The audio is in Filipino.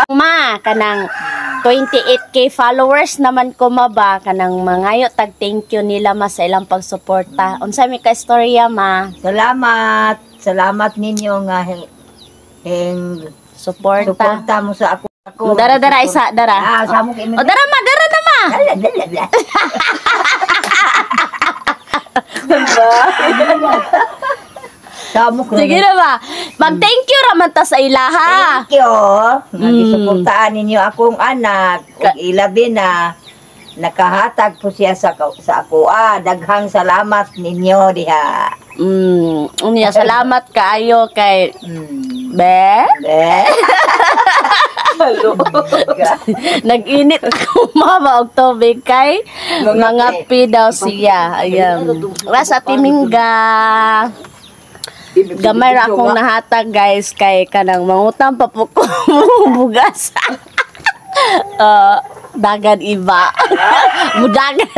Ma, kanang 28k followers naman ko ba kanang mangayo tag thank you nila ma sa ilang pagsuporta. Unsa mi ka istorya ma? Salamat. Salamat ninyo nga suporta mo sa ako. Dara isa, dara. Ah, samo kay O dara ma. Samo ko. Sige na ba? Mag-thank you raman ta sa ilaha. Thank you. Nagisuportaan ninyo akong anak. Ug ilabi na nakahatag po siya sa ako. Daghang salamat ninyo diha. Unya salamat kaayo kay Be. Nag-init ako mama og tubig kay mangapi daw siya. Ayan. Rasa timingga. Gamay ra akong nahatag guys kay kanang mangutang pa po ko bugas. Dagan iba. Mudagan.